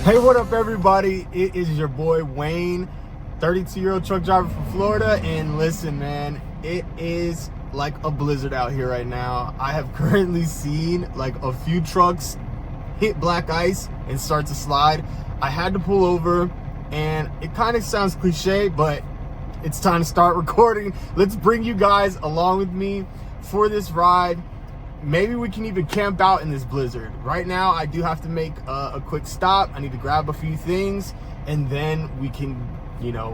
Hey, what up, everybody? It is your boy Wayne, 32-year-old truck driver from Florida. And listen, man, it is like a blizzard out here right now. I have currently seen like a few trucks hit black ice and start to slide. I had to pull over, and it kind of sounds cliche, but it's time to start recording. Let's bring you guys along with me for this ride. Maybe we can even camp out in this blizzard. Right now, I do have to make a quick stop. I need to grab a few things, and then we can,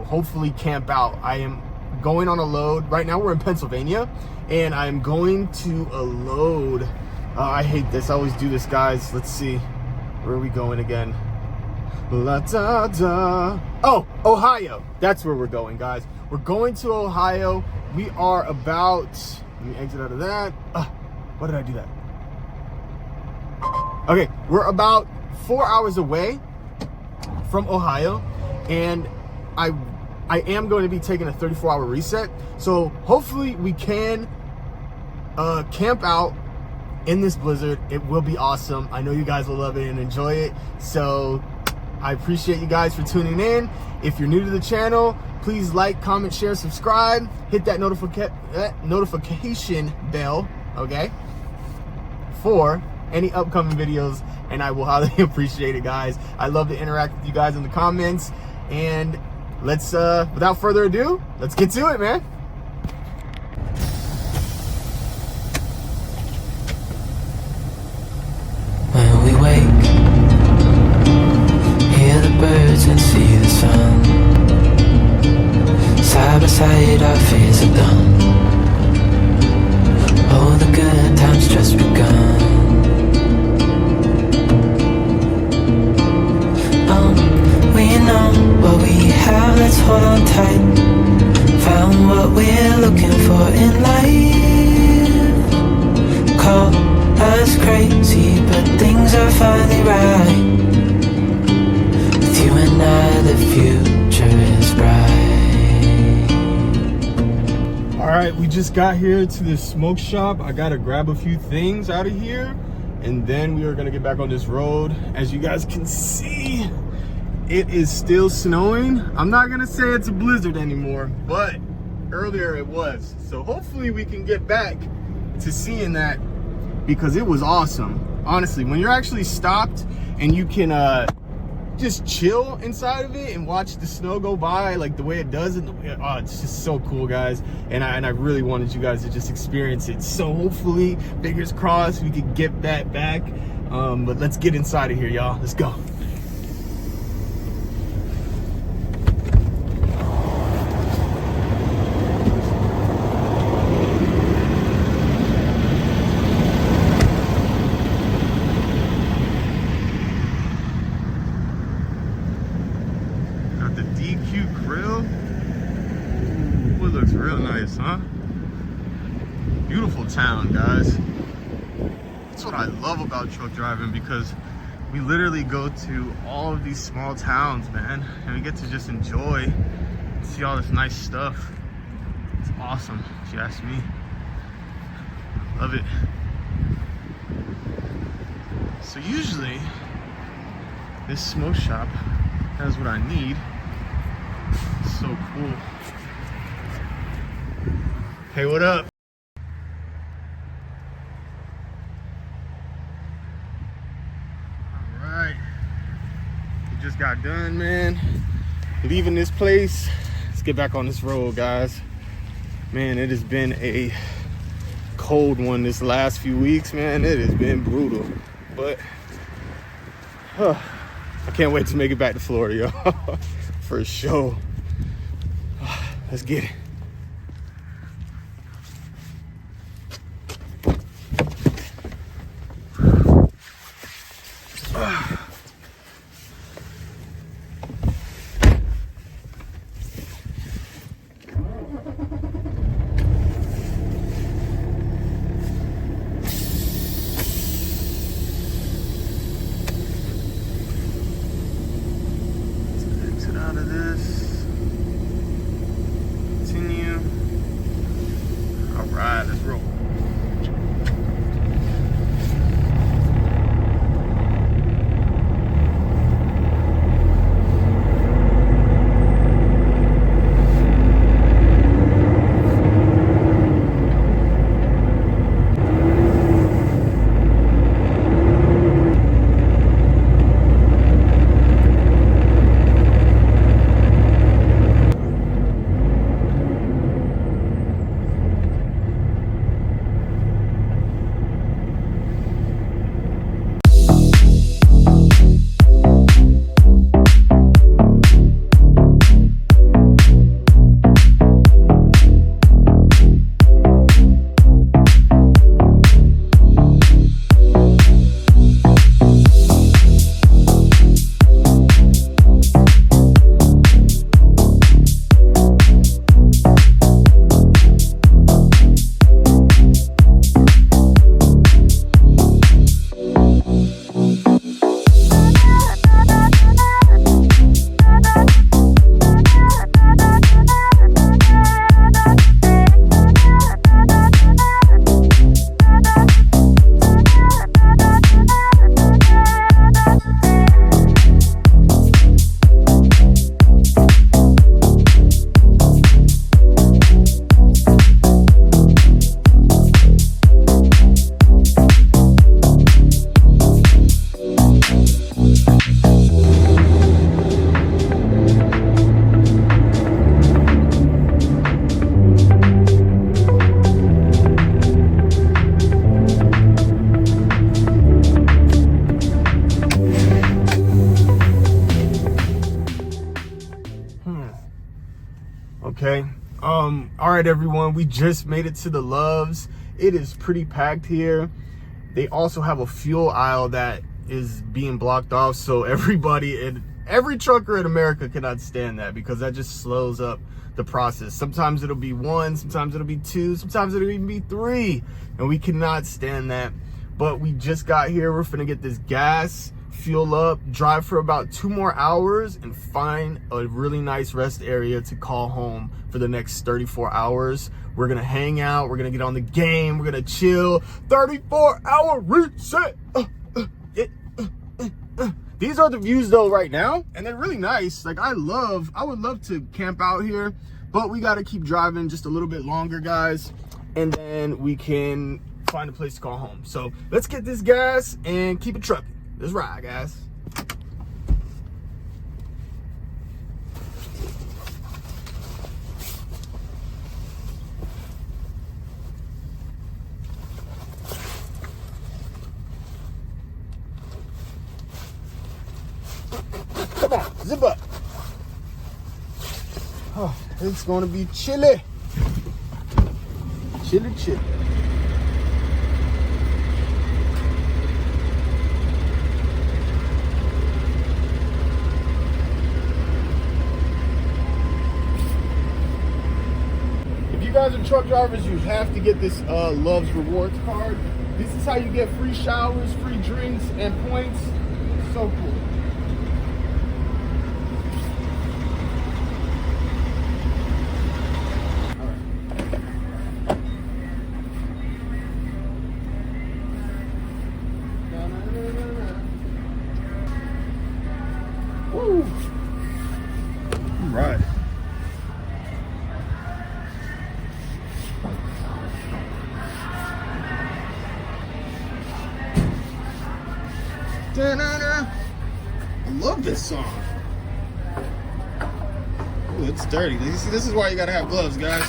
hopefully camp out. I am going on a load. Right now, we're in Pennsylvania, and I'm going to a load. I hate this. I always do this, guys. Let's see. Where are we going again? La da da. Oh, Ohio. That's where we're going, guys. We're going to Ohio. We are about, let me exit out of that. Why did I do that? Okay, we're about 4 hours away from Ohio, and I am going to be taking a 34-hour reset. So hopefully we can camp out in this blizzard. It will be awesome. I know you guys will love it and enjoy it. So I appreciate you guys for tuning in. If you're new to the channel, please like, comment, share, subscribe. Hit that notification bell, okay, for any upcoming videos, and I will highly appreciate it, guys. I love to interact with you guys in the comments, and let's without further ado, let's get to it, man. When we wake, hear the birds and see the sun. Side by side our fears are done. Oh, the good times just begun. We know what we have, let's hold on tight. Found what we're looking for in life. Call us crazy, but things are finally right. With you and I, the future is bright. All right, we just got here to this smoke shop. I gotta grab a few things out of here, and then we are gonna get back on this road. As you guys can see, it is still snowing. I'm not gonna say it's a blizzard anymore, but earlier it was. So hopefully we can get back to seeing that, because it was awesome. Honestly, when you're actually stopped and you can just chill inside of it and watch the snow go by like the way it does, and it's just so cool, guys. And I really wanted you guys to just experience it. So hopefully, fingers crossed, we can get that back. But let's get inside of here, y'all. Let's go. Beautiful town, guys. That's what I love about truck driving, because we literally go to all of these small towns, man, and we get to just enjoy, see all this nice stuff. It's awesome, if you ask me. Love it. So usually this smoke shop has what I need. It's so cool. Hey, what up? Just got done, man, leaving this place. Let's get back on this road, guys. Man, it has been a cold one this last few weeks, man. It has been brutal, but I can't wait to make it back to Florida, y'all. For sure. Let's get it. All right, everyone, we just made it to the Loves. It is pretty packed here. They also have a fuel aisle that is being blocked off, so every trucker in America cannot stand that, because that just slows up the process. Sometimes it'll be 1, sometimes it'll be 2, sometimes it'll even be 3, and we cannot stand that. But we just got here. We're finna get this gas, fuel up, drive for about 2 more hours, and find a really nice rest area to call home for the next 34 hours. We're gonna hang out, we're gonna get on the game, we're gonna chill. 34-hour reset. These are the views though right now, and they're really nice. Like I would love to camp out here, but we gotta keep driving just a little bit longer, guys, and then we can find a place to call home. So let's get this gas and keep it trucking. Let's ride, guys. Come on, zip up. Oh, it's gonna be chilly. Chilly, chilly. If you guys are truck drivers, you have to get this Loves Rewards card. This is how you get free showers, free drinks, and points. So cool. Woo! All right. I love this song. Ooh, it's dirty. You see, this is why you gotta have gloves, guys.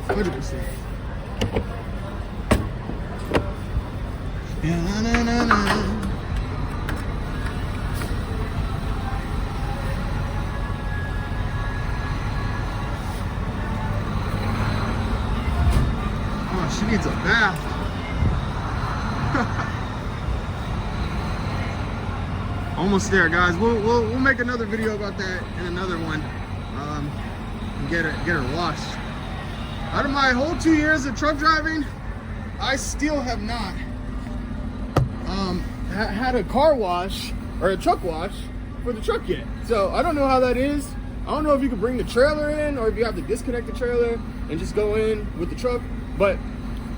100%. Oh, she needs a bath. Almost there, guys. We'll make another video about that in another one. Get her washed. Out of my whole 2 years of truck driving, I still have not had a car wash or a truck wash for the truck yet. So I don't know how that is. I don't know if you can bring the trailer in or if you have to disconnect the trailer and just go in with the truck. But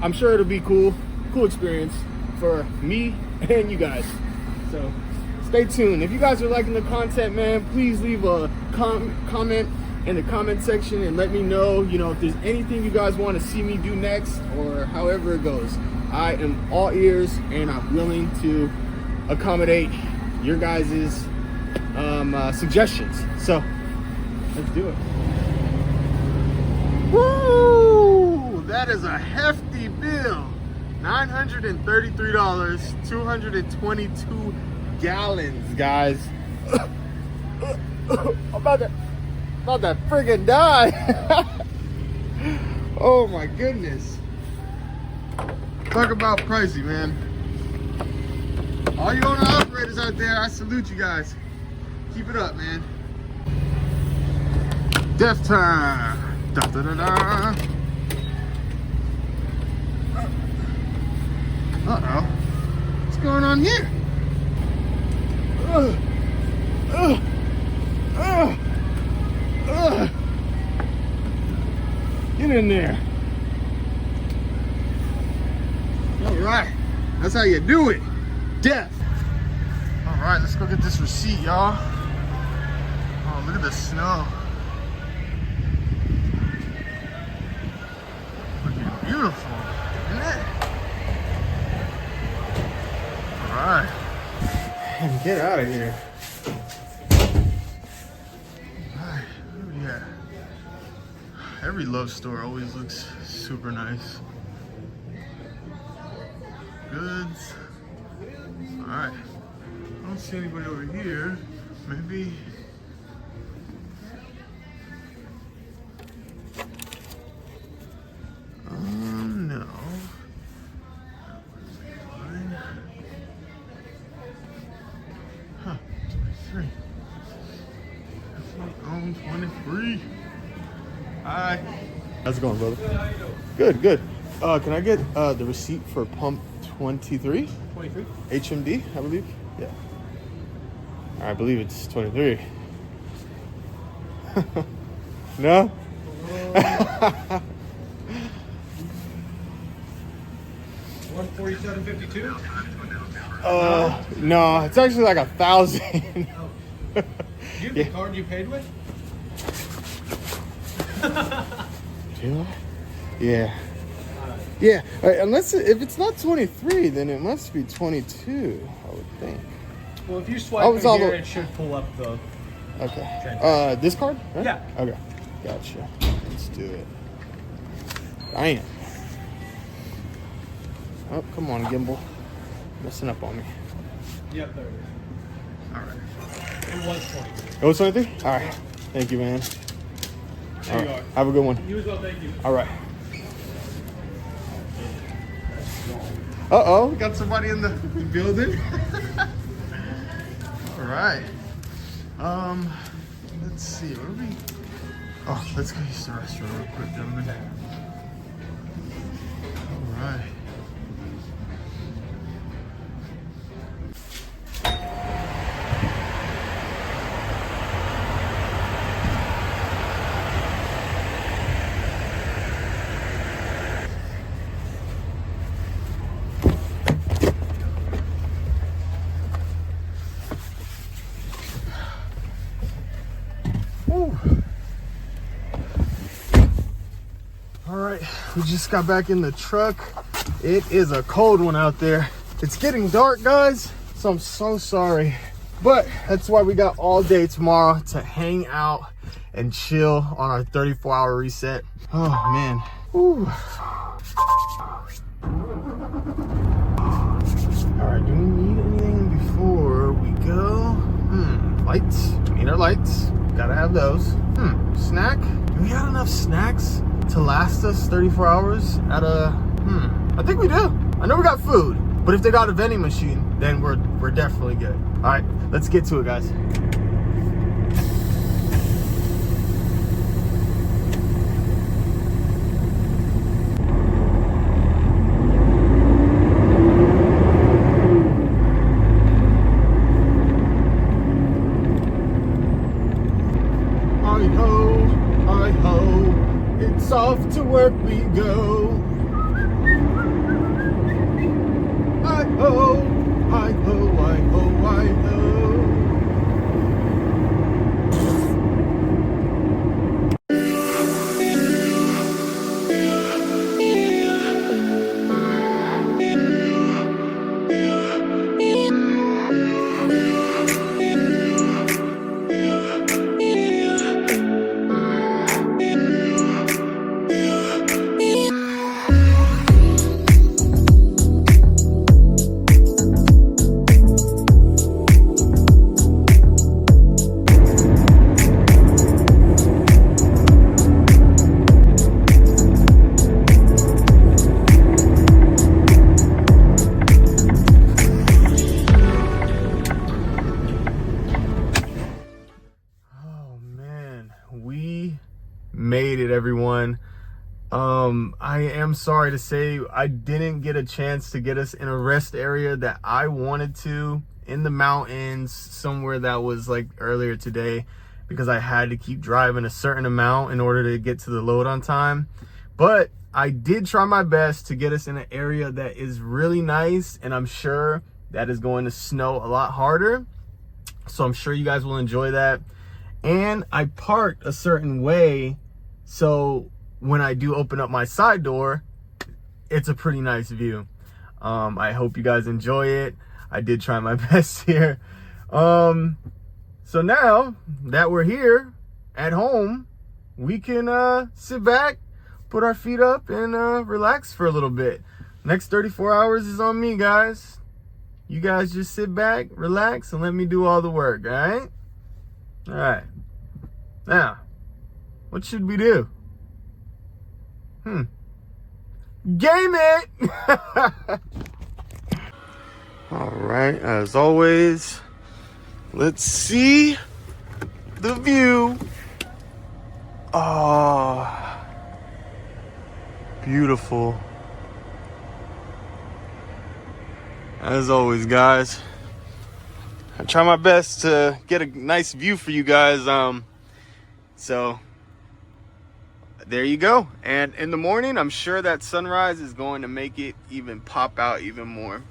I'm sure it'll be cool experience for me and you guys. So stay tuned. If you guys are liking the content, man, please leave a comment in the comment section and let me know, if there's anything you guys want to see me do next or however it goes. I am all ears and I'm willing to accommodate your guys' suggestions. So let's do it. Woo! That is a hefty bill. $933, 222 gallons, guys. I'm about to friggin' die. Oh my goodness. Talk about pricey, man. All you owner operators out there, I salute you guys. Keep it up, man. Death time. Da, da, da, da. Uh-oh. What's going on here? Get in there. All right. That's how you do it. Death. All right, let's go get this receipt, y'all. Oh, look at the snow. Looking beautiful, isn't it? All right. And get out of here. All right, where we at? Every Loves store always looks super nice. Goods. All right. I don't see anybody over here. Maybe. 23. On 23. Hi. How's it going, brother? Good, how you doing? Good, good. Can I get the receipt for pump 23? 23? HMD, I believe. Yeah. I believe it's 23. No? 147.52? No, it's actually like 1,000. Do you have the card you paid with? Do I? Yeah. Yeah, unless if it's not 23, then it must be 22, I would think. Well, if you swipe it here, it should pull up the... Okay. This card? Right? Yeah. Okay. Gotcha. Let's do it. Damn. Oh, come on, gimbal. Messing up on me. Yep, there it is. All right. It was 23. It was 23? All right. Thank you, man. There you are. Have a good one. You as well, thank you. All right. Uh-oh, we got somebody in the building. All right. Let's see. What are we? Oh, let's go use the restroom real quick, gentlemen. All right. All right, we just got back in the truck. It is a cold one out there. It's getting dark, guys, so I'm so sorry. But that's why we got all day tomorrow to hang out and chill on our 34-hour reset. Oh, man. Whew. All right, do we need anything before we go? Lights. We need our lights. Gotta have those. Snack. Do we got enough snacks to last us 34 hours at a... I think we do. I know we got food, but if they got a vending machine, then we're definitely good. All right, let's get to it, guys. Hi-ho, it's off to work we go. Hi-ho, hi-ho, hi-ho, hi-ho. Made it, everyone. I am sorry to say I didn't get a chance to get us in a rest area that I wanted to in the mountains somewhere that was like earlier today, because I had to keep driving a certain amount in order to get to the load on time. But I did try my best to get us in an area that is really nice, and I'm sure that is going to snow a lot harder, so I'm sure you guys will enjoy that. And I parked a certain way, so when I do open up my side door, it's a pretty nice view. I hope you guys enjoy it. I did try my best here. So now that we're here at home, we can sit back, put our feet up, and relax for a little bit. Next 34 hours is on me, guys. You guys just sit back, relax, and let me do all the work, all right? All right. Now, what should we do? Game it! All right, as always, Let's see the view. Oh, beautiful. As always, guys, I try my best to get a nice view for you guys. So there you go. And in the morning, I'm sure that sunrise is going to make it even pop out even more.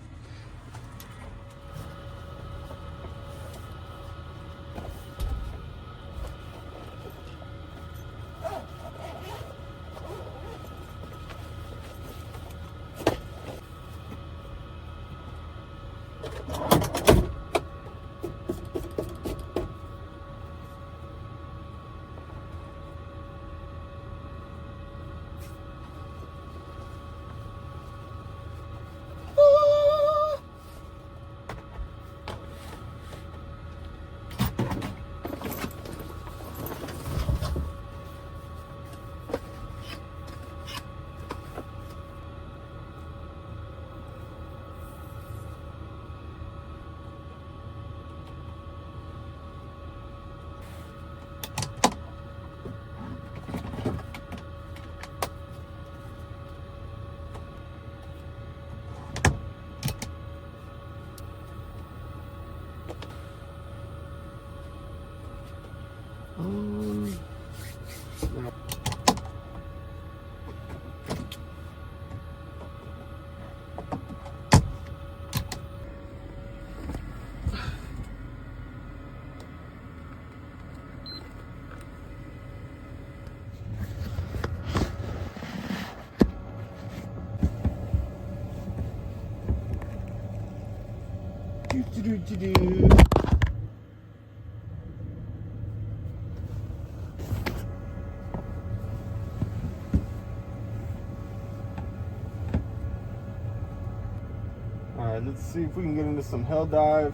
Alright, let's see if we can get into some hell dive.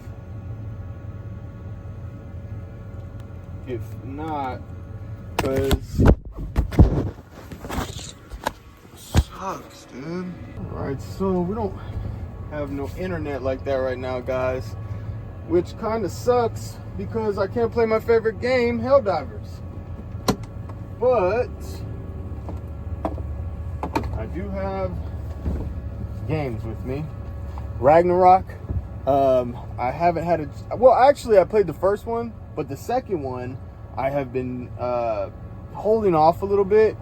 If not, because sucks, dude. Alright, so we don't have no internet like that right now, guys, which kind of sucks because I can't play my favorite game, Helldivers. But I do have games with me. Ragnarok. I haven't had a, well, actually I played the first one, but the second one I have been holding off a little bit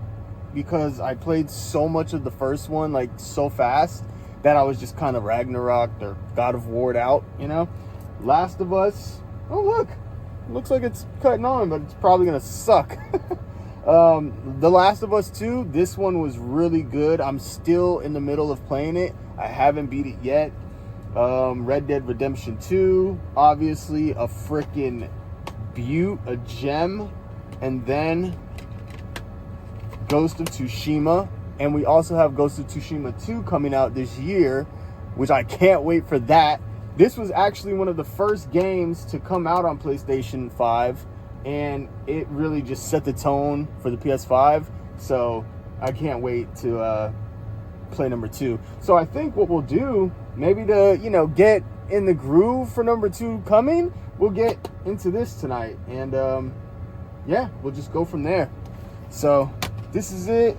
because I played so much of the first one like so fast that I was just kind of Ragnarok or God of War'd out, you know. Last of Us, oh look, it looks like it's cutting on, but it's probably gonna suck. The Last of Us 2, this one was really good. I'm still in the middle of playing it. I haven't beat it yet. Red Dead Redemption 2, obviously a freaking beaut, a gem. And then Ghost of Tsushima, and we also have Ghost of Tsushima 2 coming out this year, which I can't wait for that. This was actually one of the first games to come out on PlayStation 5, and it really just set the tone for the PS5, so I can't wait to play number 2. So I think what we'll do, maybe to, you know, get in the groove for number 2 coming, we'll get into this tonight, and yeah, we'll just go from there. So this is it.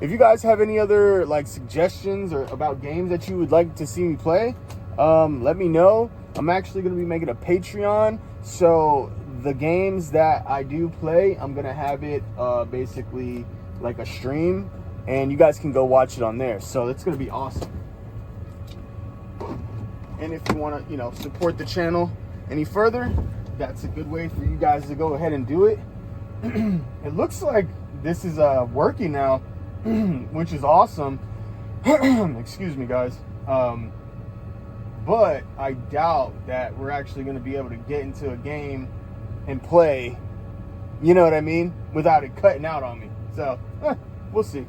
If you guys have any other like suggestions or about games that you would like to see me play, let me know. I'm actually going to be making a Patreon, so the games that I do play, I'm going to have it basically like a stream, and you guys can go watch it on there. So it's going to be awesome. And if you want to, you know, support the channel any further, that's a good way for you guys to go ahead and do it. It looks like this is working now, which is awesome. Excuse me, guys. But I doubt that we're actually going to be able to get into a game and play, you know what I mean, without it cutting out on me. So we'll see.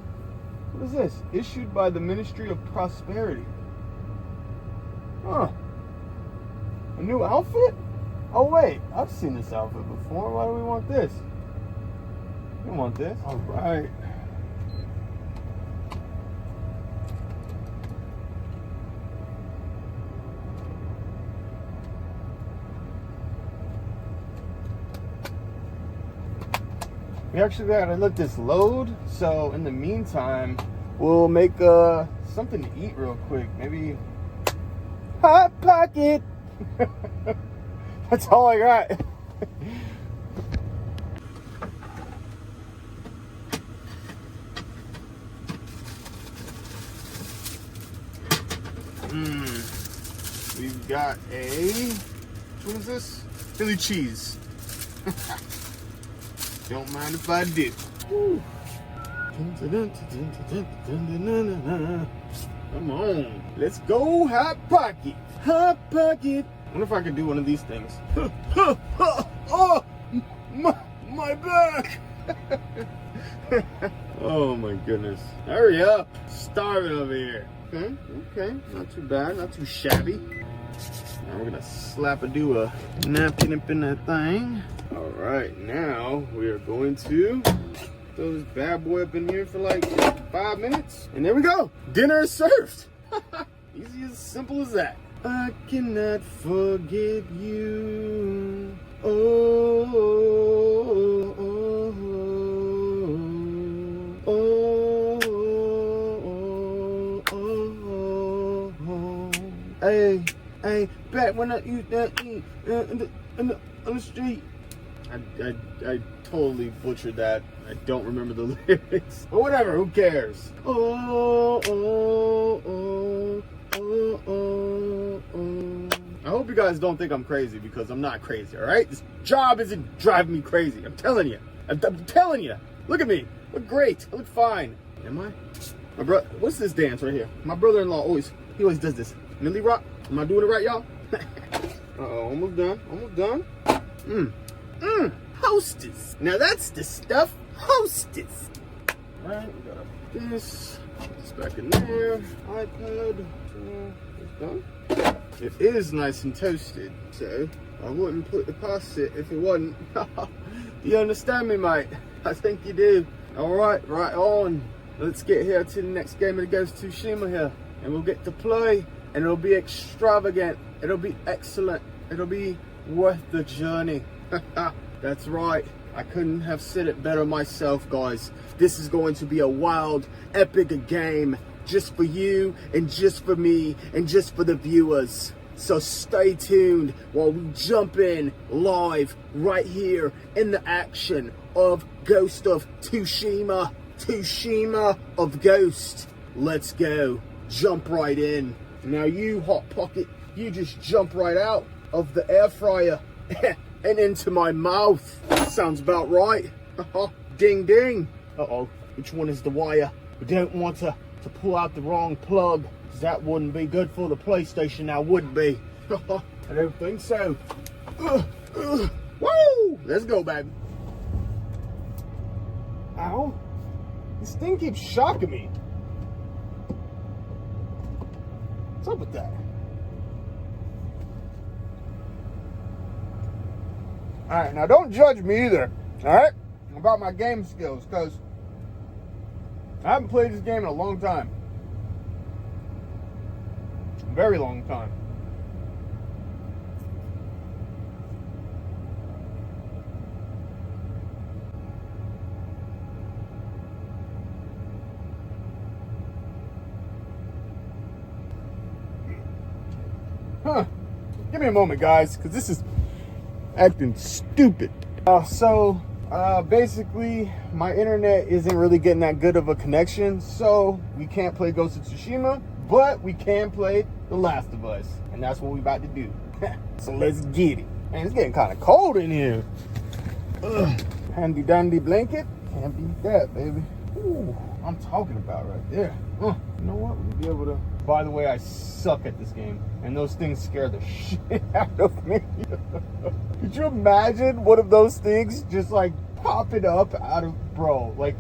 What is this? Issued by the Ministry of Prosperity. Huh. A new outfit? Oh wait, I've seen this outfit before. Why do we want this? We want this. All right. We actually gotta let this load. So in the meantime, we'll make something to eat real quick. Maybe Hot Pocket. That's all I got. We've got what is this? Philly cheese. Don't mind if I do. Woo. Come on. Let's go, Hot Pocket. Hot Pocket. I wonder if I could do one of these things. Oh, my back. Oh my goodness. Hurry up. Starving over here. Okay. Not too bad. Not too shabby. Now we're gonna do a napkin up in that thing. All right, now we are going to throw this bad boy up in here for like 5 minutes. And there we go. Dinner is served. Easy as simple as that. I cannot forget you. Oh, oh, oh, oh, oh. Hey, back when I used to eat on the street. I totally butchered that. I don't remember the lyrics. But whatever, who cares? Oh, oh, oh, oh, oh, oh. I hope you guys don't think I'm crazy, because I'm not crazy, alright? This job isn't driving me crazy. I'm telling you. I'm telling you. Look at me. I look great. I look fine. Am I? My brother, what's this dance right here? My brother-in-law always does this. Millie Rock? Am I doing it right, y'all? Uh-oh, almost done. Hostess. Now that's the stuff. Hostess. All right, we got this back in there. iPad. It's done. It is nice and toasted, so I wouldn't put it past it if it wasn't. You understand me, mate? I think you do. All right, right on. Let's get here to the next game of the Ghost of Tsushima here, and we'll get to play, and it'll be extravagant. It'll be excellent. It'll be worth the journey. That's right. I couldn't have said it better myself, guys. This is going to be a wild, epic game just for you and just for me and just for the viewers. So stay tuned while we jump in live right here in the action of Ghost of Tsushima. Tsushima of Ghost. Let's go. Jump right in. Now you, Hot Pocket, you just jump right out of the air fryer and into my mouth. Sounds about right. Ding ding. Uh-oh, which one is the wire? We don't want to pull out the wrong plug, because that wouldn't be good for the PlayStation now, would it be? I don't think so. Woo! Let's go, baby. Ow. This thing keeps shocking me. What's up with that? Alright, now don't judge me either, alright? About my game skills, because I haven't played this game in a long time. A very long time. Give me a moment, guys, because this is acting stupid. Basically, my internet isn't really getting that good of a connection, so we can't play Ghost of Tsushima, but we can play The Last of Us, and that's what we about to do. So let's get it. Man, it's getting kind of cold in here. Handy dandy blanket. Can't beat that, baby. Ooh, I'm talking about right there. You know what? We'll be able to. By the way, I suck at this game, and those things scare the shit out of me. Could you imagine one of those things just like popping up out of, bro, like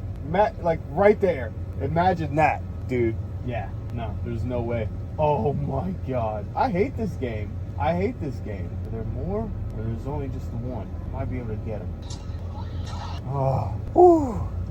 right there? Imagine that, dude. Yeah, no, there's no way. Oh my God, I hate this game. I hate this game. Are there more, or there's only just the one? Might be able to get him.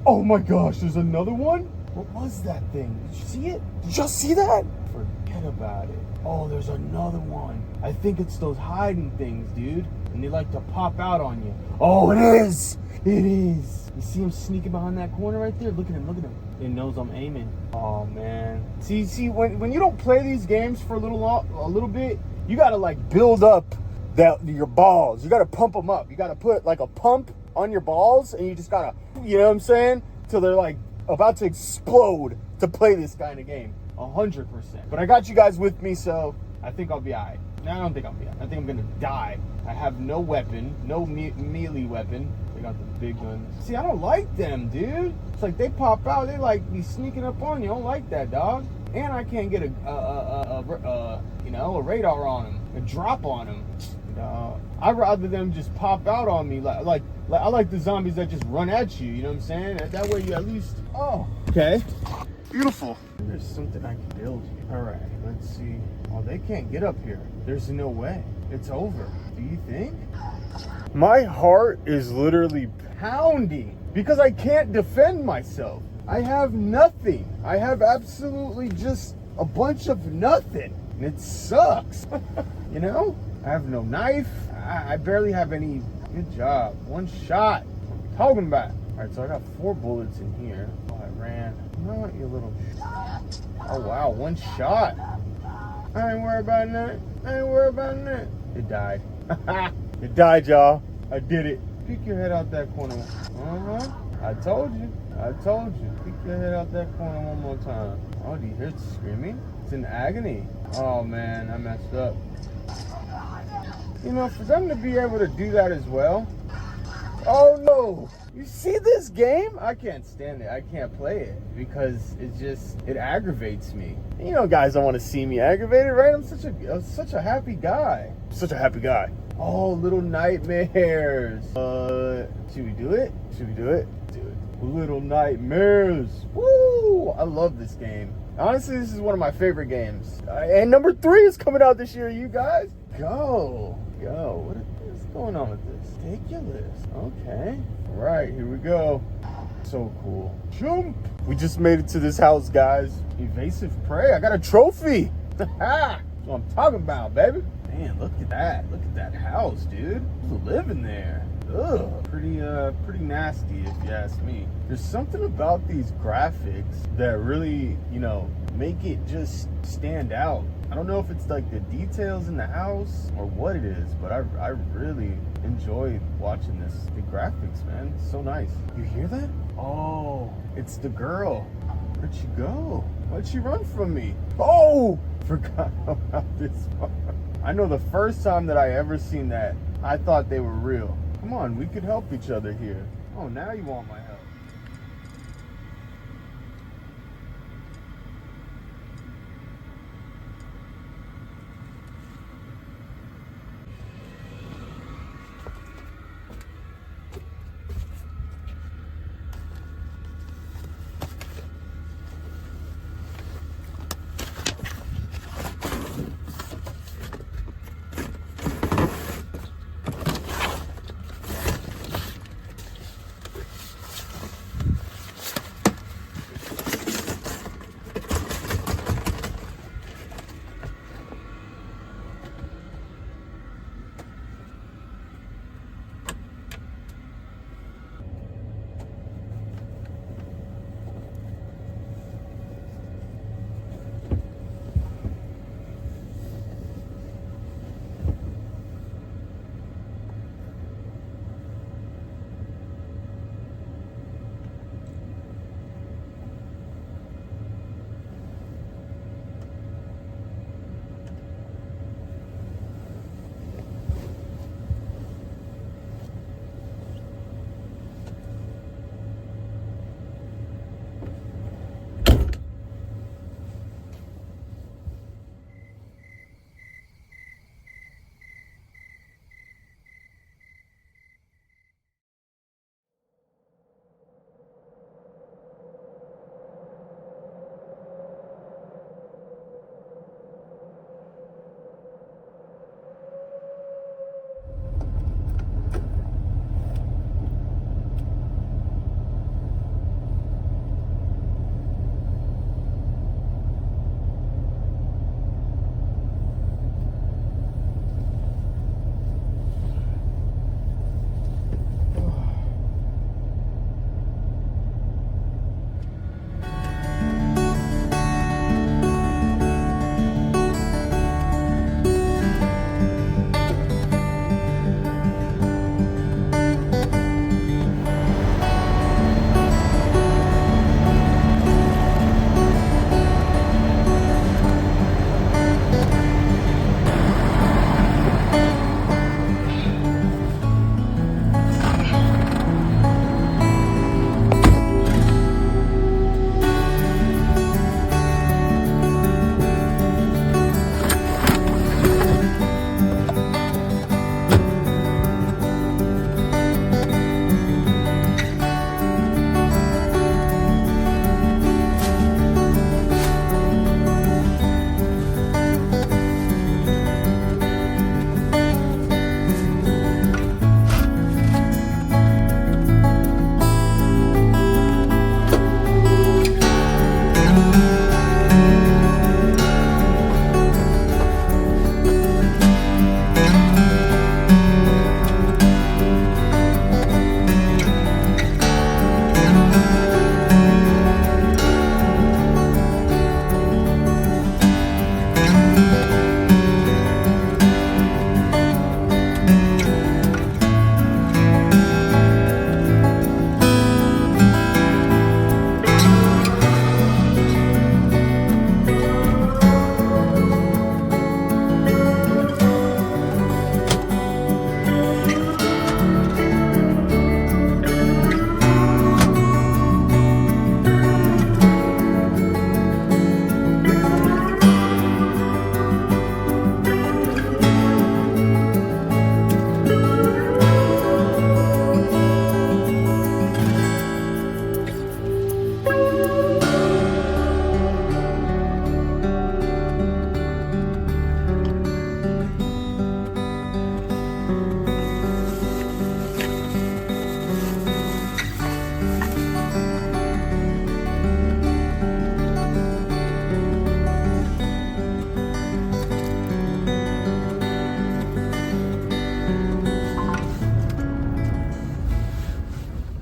Oh my gosh, there's another one? What was that thing? Did you see it? Did y'all see that? Forget about it. Oh, there's another one. I think it's those hiding things, dude. And they like to pop out on you. Oh, it is. It is. You see him sneaking behind that corner right there? Look at him. Look at him. It knows I'm aiming. Oh, man. See, when you don't play these games for a little bit, you got to like build up your balls. You got to pump them up. You got to put like a pump on your balls, and you just got to, you know what I'm saying? Till they're like about to explode to play this kind of game. 100%. But I got you guys with me, so I think I'll be alright. No, I don't think I'll be alright. I think I'm gonna die. I have no weapon, no melee weapon. They got the big guns. See, I don't like them, dude. It's like they pop out, they like be sneaking up on you. I don't like that, dog. And I can't get a radar on them, a drop on them. I'd rather them just pop out on me. Like I like the zombies that just run at you. You know what I'm saying? That way you at least. Oh, okay. Beautiful. There's something I can build here. All right, let's see. Oh, they can't get up here. There's no way. It's over. Do you think? My heart is literally pounding because I can't defend myself. I have nothing. I have absolutely just a bunch of nothing. And it sucks. You know? I have no knife. I barely have any. Good job. One shot. What are we talking about? All right, so I got 4 bullets in here. Oh, I ran. No, you little. Oh, wow. One shot. I ain't worried about that. I ain't worried about that. It died. It died, y'all. I did it. Peek your head out that corner. Uh-huh. I told you. I told you. Peek your head out that corner one more time. Oh, do you hear it screaming? It's in agony. Oh, man. I messed up. You know, for them to be able to do that as well. Oh, no. You see this game? I can't stand it. I can't play it because it aggravates me. You know, guys don't want to see me aggravated, right? I'm such a happy guy. Such a happy guy. Oh, little nightmares. Should we do it? Should we do it? Do it. Little nightmares. Woo! I love this game. Honestly, this is one of my favorite games. And number 3 is coming out this year, you guys. Go. What is going on with this? Ridiculous. Okay. All right, here we go. So cool. Jump. We just made it to this house, guys. Evasive prey. I got a trophy. That's what I'm talking about, baby. Man, look at that. Look at that house, dude. Who's living there? Ugh. Pretty nasty, if you ask me. There's something about these graphics that really, make it just stand out. I don't know if it's like the details in the house or what it is, but I really enjoy watching this. The graphics, man, it's so nice. You hear that? Oh, it's the girl. Where'd she go? Why'd she run from me? Oh, forgot about this one. I know the first time that I ever seen that, I thought they were real. Come on, we could help each other here. Oh, now you want my help.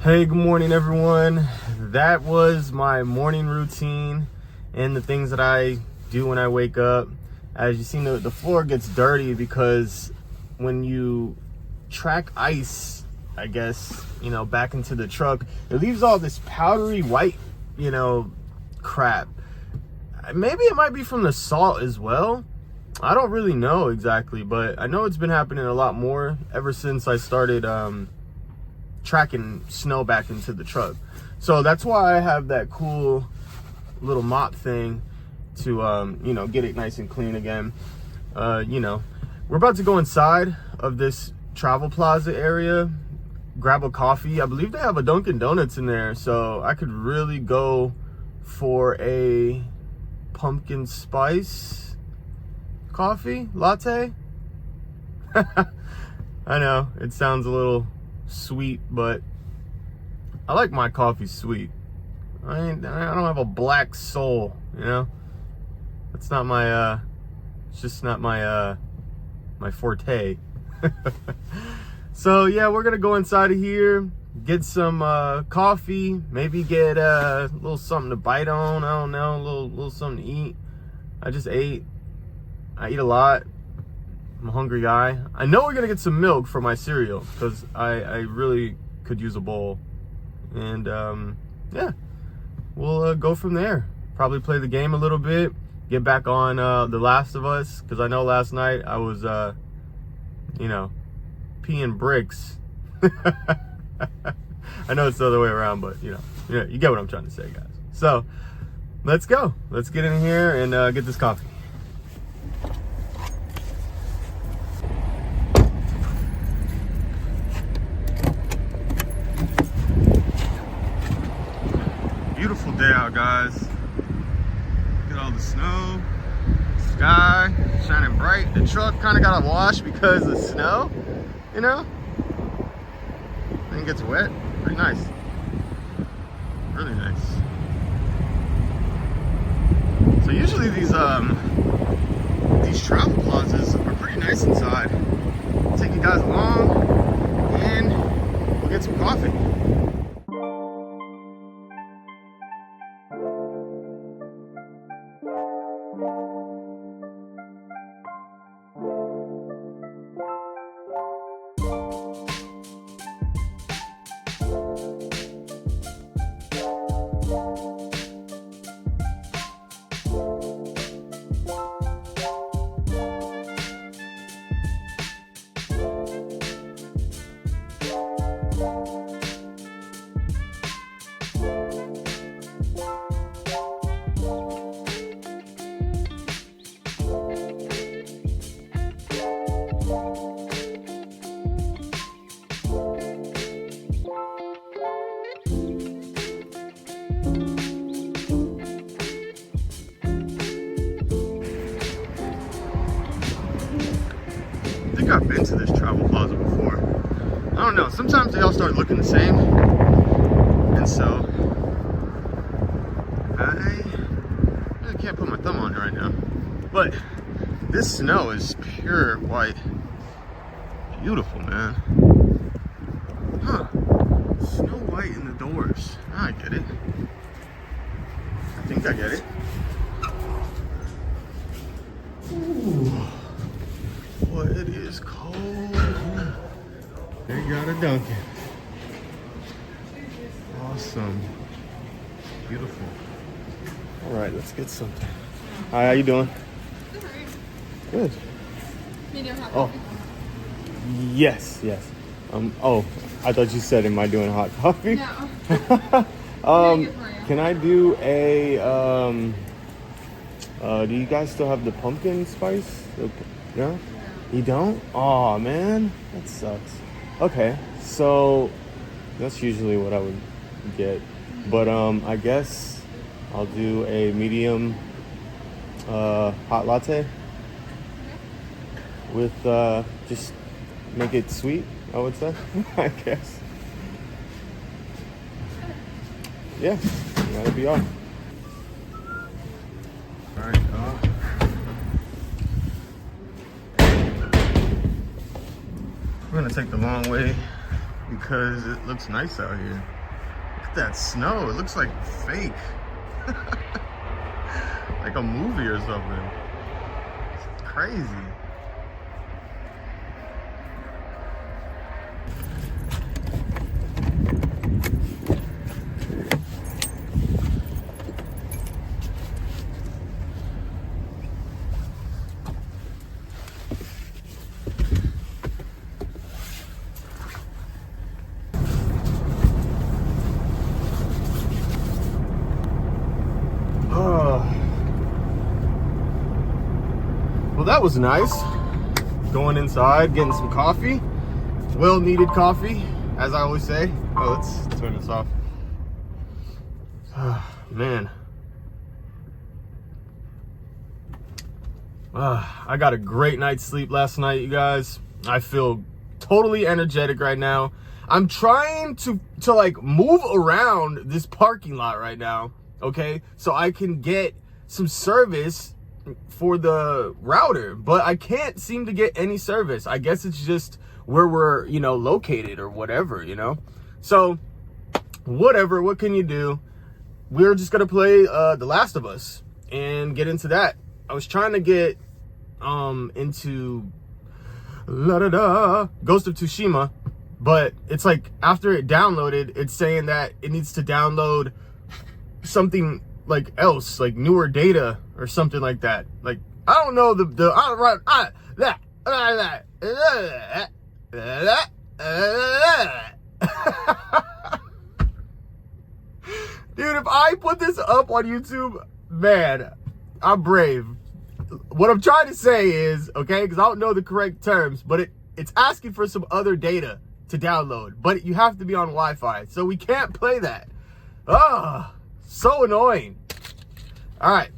Hey, good morning, everyone. That was my morning routine and the things that I do when I wake up. As you see, the floor gets dirty because when you track ice, I guess, back into the truck, it leaves all this powdery white, crap. Maybe it might be from the salt as well. I don't really know exactly, but I know it's been happening a lot more ever since I started tracking snow back into the truck. So that's why I have that cool little mop thing to get it nice and clean again. We're about to go inside of this travel plaza area, grab a coffee. I believe they have a Dunkin' Donuts in there, so I could really go for a pumpkin spice coffee latte. I know it sounds a little sweet, but I like my coffee sweet. I don't have a black soul, It's not my it's just not my my forte. So yeah, we're gonna go inside of here, get some coffee, maybe get a little something to bite on. I don't know, a little something to eat. I just ate. I eat a lot. I'm a hungry guy. I know we're gonna get some milk for my cereal because I really could use a bowl. And yeah, we'll go from there. Probably play the game a little bit, get back on The Last of Us, because I know last night I was peeing bricks. I know it's the other way around, but you get what I'm trying to say, guys. So let's go. Let's get in here and get this coffee. Beautiful day out, guys. Look at all the snow, sky shining bright. The truck kind of got a wash because of snow, Then it gets wet. Pretty nice. Really nice. So usually these travel plazas are pretty nice inside. I'll take you guys along and we'll get some coffee. I think I've been to this travel plaza before. I don't know, sometimes they all start looking the same. And so, I really can't put my thumb on it right now. But this snow is pure white. Beautiful, man. Huh. Snow white in the doors. I get it. I think I get it. Ooh. Boy, it is cold. They got a Dunkin'. Awesome. Beautiful. All right, let's get something. Hi, how you doing? Good. Medium hot Oh, coffee. yes. Oh, I thought you said, am I doing hot coffee? No. Can I do a, do you guys still have the pumpkin spice? No? You don't? Oh man, that sucks. Okay, so that's usually what I would get. But I guess I'll do a medium hot latte with just make it sweet, I would say. I guess. Yeah, that'll be all. All right, we're gonna take the long way because it looks nice out here. at that snow. It looks like fake. Like a movie or something. It's crazy. Well, that was nice. Going inside, getting some coffee. Well-needed coffee, as I always say. Oh, let's turn this off. Man. I got a great night's sleep last night, you guys. I feel totally energetic right now. I'm trying to like move around this parking lot right now, okay? So I can get some service for the router, but I can't seem to get any service. I guess it's just where we're, you know, located or whatever, you know? So whatever, what can you do? We're just gonna play The Last of Us and get into that. I was trying to get into Ghost of Tsushima, but it's like after it downloaded, it's saying that it needs to download something like else, like newer data or something like that. Like, I don't know Dude, if I put this up on YouTube, man, I'm brave. What I'm trying to say is, okay, because I don't know the correct terms, but it's asking for some other data to download, but you have to be on Wi-Fi, so we can't play that. So annoying. All right,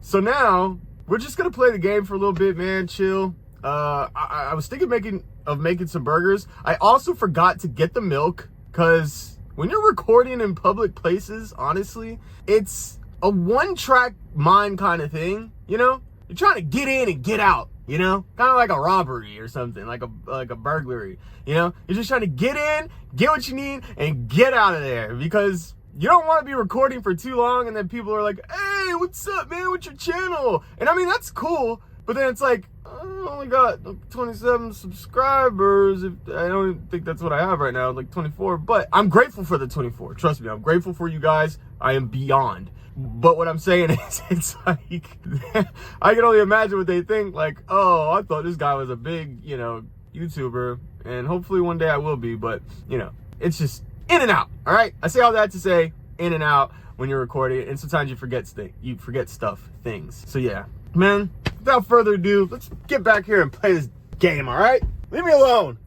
so now we're just gonna play the game for a little bit, man. Chill. I was thinking of making some burgers. I also forgot to get the milk, because when you're recording in public places, honestly, it's a one-track mind kind of thing, you know? You're trying to get in and get out, you know? Kind of like a robbery or something, like a burglary, you know? You're just trying to get in, get what you need, and get out of there, because you don't want to be recording for too long and then people are like, hey, what's up, man? What's your channel? And I mean, that's cool, but then it's like, I only got 27 subscribers. I don't think that's what I have right now, like 24, but I'm grateful for the 24. Trust me, I'm grateful for you guys. I am beyond. But what I'm saying is, it's like, I can only imagine what they think, like, oh, I thought this guy was a big, you know, YouTuber, and hopefully one day I will be, but, you know, it's just in and out, all right? I say all that to say in and out when you're recording, and sometimes you forget stuff, things. So yeah, man, without further ado, let's get back here and play this game, all right? Leave me alone.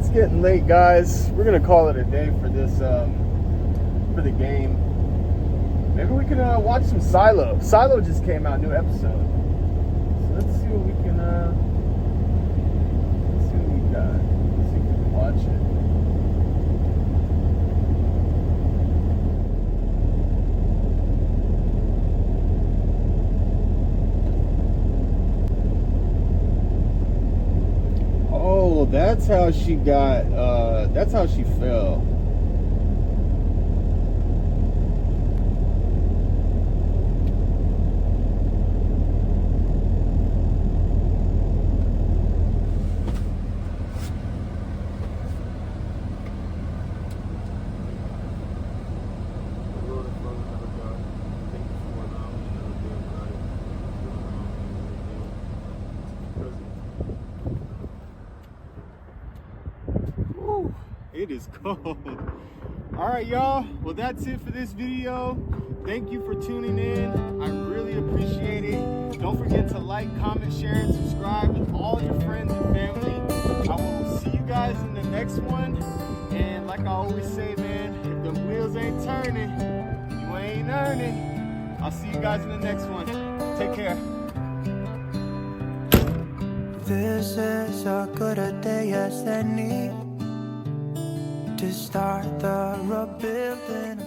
it's getting late, guys. We're gonna call it a day for this for the game. Maybe we can watch some Silo. Silo just came out, new episode. So let's see what we can let's see what we got. Let's see if we can watch it. Oh, that's how she got that's how she fell. It is cold. All right, y'all. Well, that's it for this video. Thank you for tuning in. I really appreciate it. Don't forget to like, comment, share, and subscribe with all your friends and family. I will see you guys in the next one. And like I always say, man, if the wheels ain't turning, you ain't earning. I'll see you guys in the next one. Take care. This is a good a day as any to start the rebuilding.